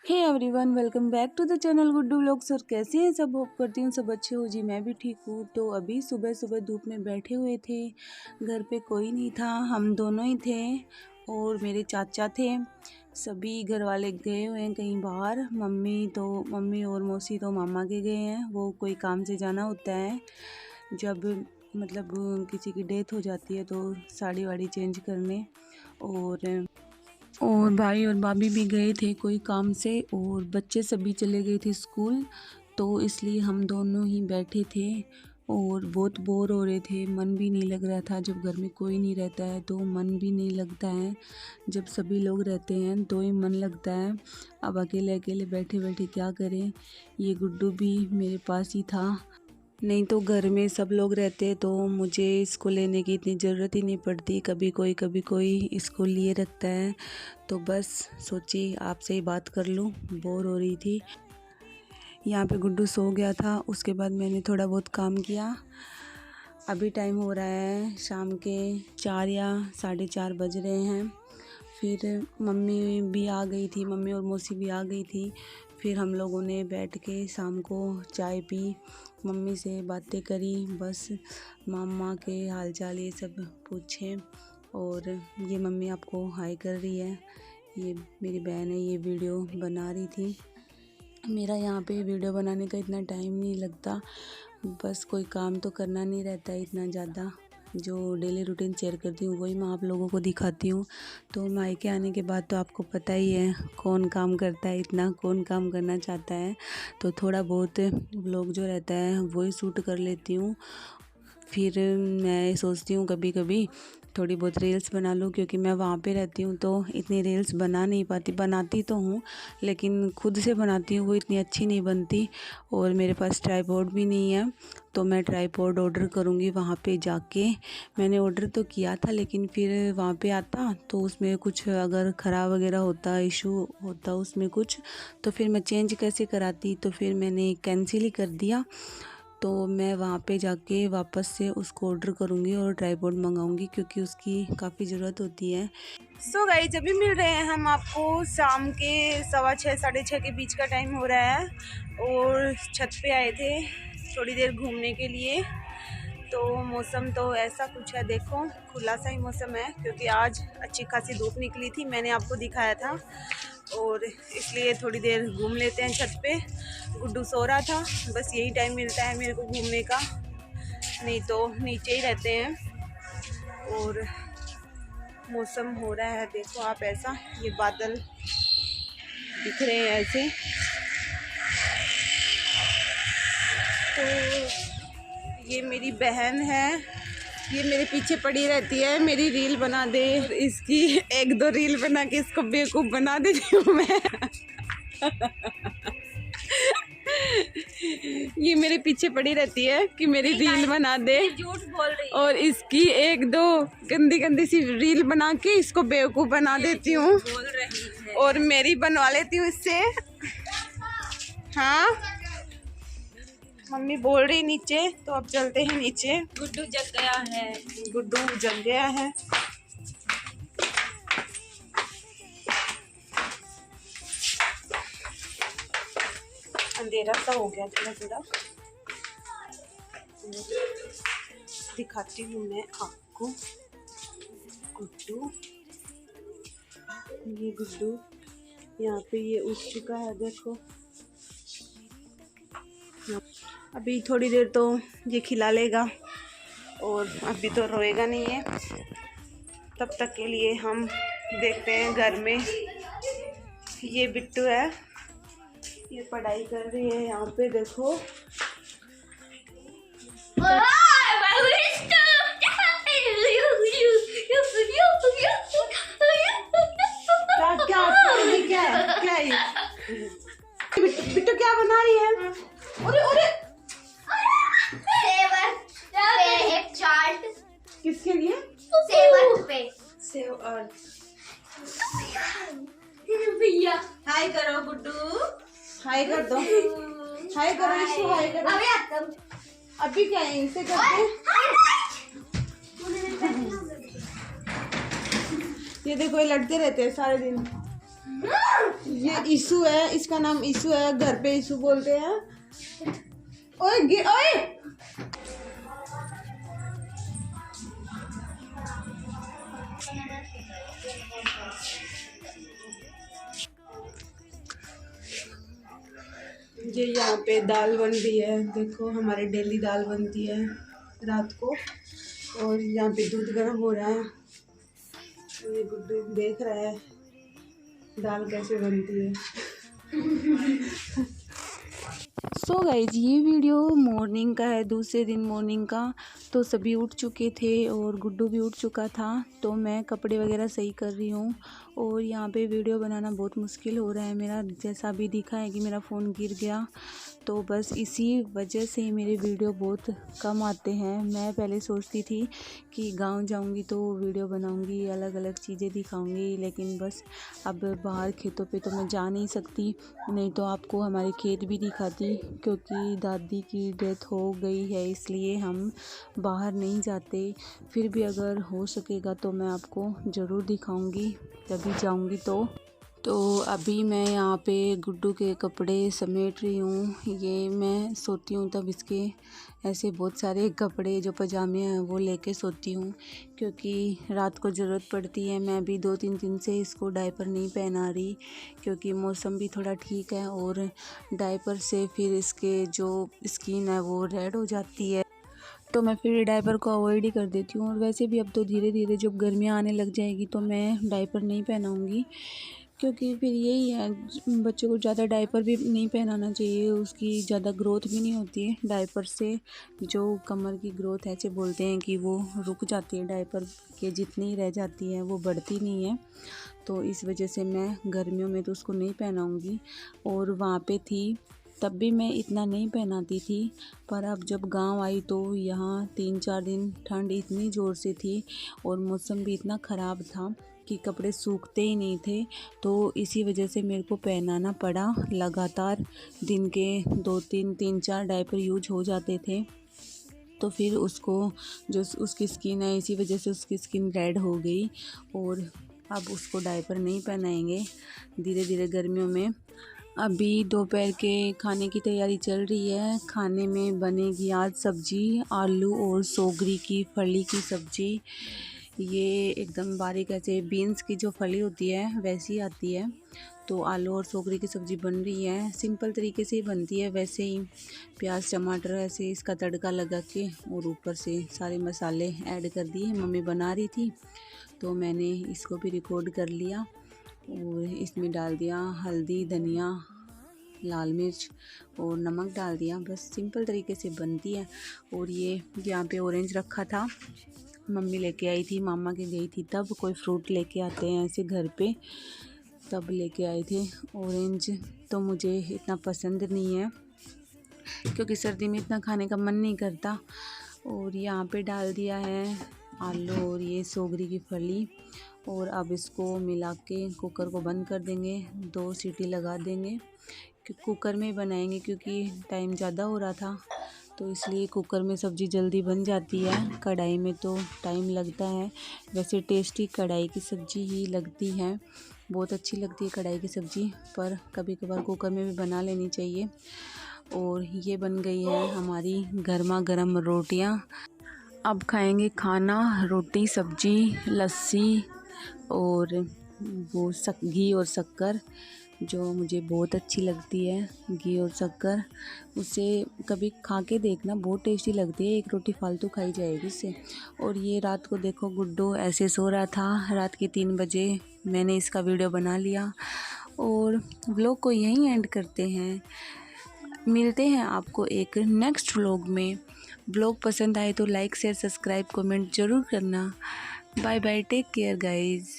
Hey everyone, welcome back to the channel Guddu vlogs. और कैसे हैं सब? होप करती हूँ सब अच्छे हो जी। मैं भी ठीक हूँ। तो अभी सुबह सुबह धूप में बैठे हुए थे, घर पे कोई नहीं था, हम दोनों ही थे और मेरे चाचा थे। सभी घर वाले गए हुए हैं कहीं बाहर। मम्मी और मौसी तो मामा के गए हैं, वो कोई काम से जाना होता है। जब मतलब किसी की डेथ हो जाती है तो साड़ी वाड़ी चेंज करने, और भाई और भाभी भी गए थे कोई काम से, और बच्चे सभी चले गए थे स्कूल। तो इसलिए हम दोनों ही बैठे थे और बहुत बोर हो रहे थे, मन भी नहीं लग रहा था। जब घर में कोई नहीं रहता है तो मन भी नहीं लगता है, जब सभी लोग रहते हैं तो ही मन लगता है। अब अकेले अकेले बैठे बैठे क्या करें। ये गुड्डू भी मेरे पास ही था, नहीं तो घर में सब लोग रहते तो मुझे इसको लेने की इतनी ज़रूरत ही नहीं पड़ती। कभी कोई इसको लिए रखता है। तो बस सोची आपसे ही बात कर लूँ, बोर हो रही थी। यहाँ पे गुड्डू सो गया था, उसके बाद मैंने थोड़ा बहुत काम किया। अभी टाइम हो रहा है शाम के 4 या 4:30 बज रहे हैं। फिर मम्मी भी आ गई थी, मम्मी और मौसी भी आ गई थी। फिर हम लोगों ने बैठ के शाम को चाय पी, मम्मी से बातें करी, बस मामा के हालचाल ये सब पूछे। और ये मम्मी आपको हाय कर रही है, ये मेरी बहन है, ये वीडियो बना रही थी। मेरा यहाँ पे वीडियो बनाने का इतना टाइम नहीं लगता, बस कोई काम तो करना नहीं रहता है इतना ज़्यादा। जो डेली रूटीन शेयर करती हूँ वही मैं आप लोगों को दिखाती हूँ। तो मायके आने के बाद तो आपको पता ही है कौन काम करता है, इतना कौन काम करना चाहता है। तो थोड़ा बहुत व्लॉग जो रहता है वही शूट कर लेती हूँ। फिर मैं सोचती हूँ कभी कभी थोड़ी बहुत रील्स बना लूँ, क्योंकि मैं वहाँ पे रहती हूँ तो इतनी रील्स बना नहीं पाती। बनाती तो हूँ लेकिन खुद से बनाती हूँ वो इतनी अच्छी नहीं बनती। और मेरे पास ट्राइपॉड भी नहीं है, तो मैं ट्राइपॉड ऑर्डर करूँगी वहाँ पे जाके। मैंने ऑर्डर तो किया था लेकिन फिर वहाँ पे आता तो उसमें कुछ अगर ख़राब वगैरह होता, इशू होता उसमें कुछ, तो फिर मैं चेंज कैसे कराती। तो फिर मैंने कैंसिल ही कर दिया। तो मैं वहाँ पे जाके वापस से उसको ऑर्डर करूँगी और ट्राइपॉड मंगाऊँगी, क्योंकि उसकी काफ़ी ज़रूरत होती है। सो गाइस, अभी मिल रहे हैं हम आपको शाम के 6:15 6:30 के बीच का टाइम हो रहा है। और छत पे आए थे थोड़ी देर घूमने के लिए। तो मौसम तो ऐसा कुछ है, देखो खुला सा ही मौसम है, क्योंकि आज अच्छी खासी धूप निकली थी, मैंने आपको दिखाया था। और इसलिए थोड़ी देर घूम लेते हैं छत पे। गुड्डू सो रहा था, बस यही टाइम मिलता है मेरे को घूमने का, नहीं तो नीचे ही रहते हैं। और मौसम हो रहा है देखो आप ऐसा, ये बादल दिख रहे हैं ऐसे। तो ये मेरी बहन है, ये मेरे पीछे पड़ी रहती है, मेरी रील बना दे, इसकी 1-2 रील बना के इसको बेवकूफ़ बना देती हूँ मैं। ये मेरे पीछे पड़ी रहती है कि मेरी रील बना दे, झूठ बोल रही है। और इसकी 1-2 गंदी गंदी सी रील बना के इसको बेवकूफ़ बना देती हूँ, और मेरी बनवा लेती हूँ इससे। हाँ मम्मी बोल रही नीचे, तो अब चलते हैं नीचे। गुड्डू जग गया है, गुड्डू जग गया है। अंधेरा सा हो गया थोड़ा थोड़ा, दिखाती हूँ मैं आपको गुड्डू। ये गुड्डू यहाँ पे ये उठ चुका है, देखो। अभी थोड़ी देर तो ये खिला लेगा और अभी तो रोएगा नहीं है। तब तक के लिए हम देखते हैं घर में। ये बिट्टू है, ये पढ़ाई कर रही है यहाँ पे, देखो। क्या बिट्टू क्या बना रही है? अरे अरे एक चार्ट किसके लिए? Save earth. भैया हाय करो गुड्डू, हाय कर दो, हाय करो इसको, हाय करो। अभी क्या है इनसे करते। ये देखो ये लड़ते रहते हैं सारे दिन। ये ईशु है, इसका नाम ईशु है, घर पे ईशु बोलते हैं। ओए ओए ये यहाँ पे दाल बन रही है, देखो हमारे डेली दाल बनती है रात को। और यहाँ पे दूध गर्म हो रहा है, ये गुड्डू देख रहा है दाल कैसे बनती है। सो गाइज ये वीडियो मॉर्निंग का है, दूसरे दिन मॉर्निंग का। तो सभी उठ चुके थे और गुड्डू भी उठ चुका था, तो मैं कपड़े वगैरह सही कर रही हूँ। और यहाँ पे वीडियो बनाना बहुत मुश्किल हो रहा है मेरा, जैसा अभी दिखा है कि मेरा फ़ोन गिर गया, तो बस इसी वजह से मेरे वीडियो बहुत कम आते हैं। मैं पहले सोचती थी कि गांव जाऊंगी तो वीडियो बनाऊंगी, अलग अलग चीज़ें दिखाऊंगी, लेकिन बस अब बाहर खेतों पे तो मैं जा नहीं सकती, नहीं तो आपको हमारे खेत भी दिखाती, क्योंकि दादी की डेथ हो गई है इसलिए हम बाहर नहीं जाते। फिर भी अगर हो सकेगा तो मैं आपको ज़रूर दिखाऊंगी कभी जाऊंगी तो अभी मैं यहाँ पे गुड्डू के कपड़े समेट रही हूँ। ये मैं सोती हूँ तब इसके ऐसे बहुत सारे कपड़े जो पजामे हैं वो लेके सोती हूँ, क्योंकि रात को ज़रूरत पड़ती है। मैं अभी 2-3 दिन से इसको डायपर नहीं पहना रही, क्योंकि मौसम भी थोड़ा ठीक है और डायपर से फिर इसके जो स्किन है वो रेड हो जाती है, तो मैं फिर डायपर को अवॉइड ही कर देती हूँ। और वैसे भी अब तो धीरे धीरे जब गर्मियाँ आने लग जाएगी तो मैं डायपर नहीं पहनाऊँगी, क्योंकि फिर यही है, बच्चों को ज़्यादा डायपर भी नहीं पहनाना चाहिए, उसकी ज़्यादा ग्रोथ भी नहीं होती है डायपर से। जो कमर की ग्रोथ ऐसे बोलते हैं कि वो रुक जाती है, डायपर के जितनी रह जाती है वो बढ़ती नहीं है, तो इस वजह से मैं गर्मियों में तो उसको नहीं पहनाऊँगी। और वहाँ पे थी तब भी मैं इतना नहीं पहनाती थी, पर अब जब गांव आई तो यहाँ 3-4 दिन ठंड इतनी ज़ोर से थी और मौसम भी इतना ख़राब था कि कपड़े सूखते ही नहीं थे, तो इसी वजह से मेरे को पहनाना पड़ा। लगातार दिन के 2-3-3-4 डायपर यूज हो जाते थे, तो फिर उसको जो उसकी स्किन है, इसी वजह से उसकी स्किन रेड हो गई और अब उसको डायपर नहीं पहनाएंगे धीरे धीरे गर्मियों में। अभी दोपहर के खाने की तैयारी चल रही है। खाने में बनेगी आज सब्ज़ी, आलू और सोगरी की फली की सब्ज़ी। ये एकदम बारीक ऐसे बीन्स की जो फली होती है वैसी आती है, तो आलू और सोगरी की सब्ज़ी बन रही है। सिंपल तरीके से ही बनती है, वैसे ही प्याज टमाटर ऐसे इसका तड़का लगा के और ऊपर से सारे मसाले ऐड कर दिए। मम्मी बना रही थी तो मैंने इसको भी रिकॉर्ड कर लिया और इसमें डाल दिया हल्दी, धनिया, लाल मिर्च और नमक डाल दिया। बस सिंपल तरीके से बनती है। और ये यहाँ पे ऑरेंज रखा था, मम्मी लेके आई थी, मामा के गई थी तब। कोई फ्रूट लेके आते हैं ऐसे घर पे, तब लेके आए थे। ऑरेंज तो मुझे इतना पसंद नहीं है, क्योंकि सर्दी में इतना खाने का मन नहीं करता। और यहाँ पे डाल दिया है आलू और ये सोगरी की फली, और अब इसको मिला के कुकर को बंद कर देंगे, 2 सीटी लगा देंगे। कुकर में बनाएंगे क्योंकि टाइम ज़्यादा हो रहा था, तो इसलिए कुकर में सब्ज़ी जल्दी बन जाती है, कढ़ाई में तो टाइम लगता है। वैसे टेस्टी कढ़ाई की सब्ज़ी ही लगती है, बहुत अच्छी लगती है कढ़ाई की सब्ज़ी, पर कभी कभार कुकर में भी बना लेनी चाहिए। और ये बन गई है हमारी गर्मा गर्म रोटियां। अब खाएंगे खाना, रोटी, सब्ज़ी, लस्सी और वो घी और शक्कर, जो मुझे बहुत अच्छी लगती है। घी और शक्कर उसे कभी खा के देखना, बहुत टेस्टी लगती है, एक रोटी फालतू खाई जाएगी इससे। और ये रात को देखो गुड्डू ऐसे सो रहा था, रात के 3 बजे मैंने इसका वीडियो बना लिया। और व्लॉग को यहीं एंड करते हैं, मिलते हैं आपको एक नेक्स्ट व्लॉग में। व्लॉग पसंद आए तो लाइक शेयर सब्सक्राइब कमेंट ज़रूर करना। Bye bye, take care guys.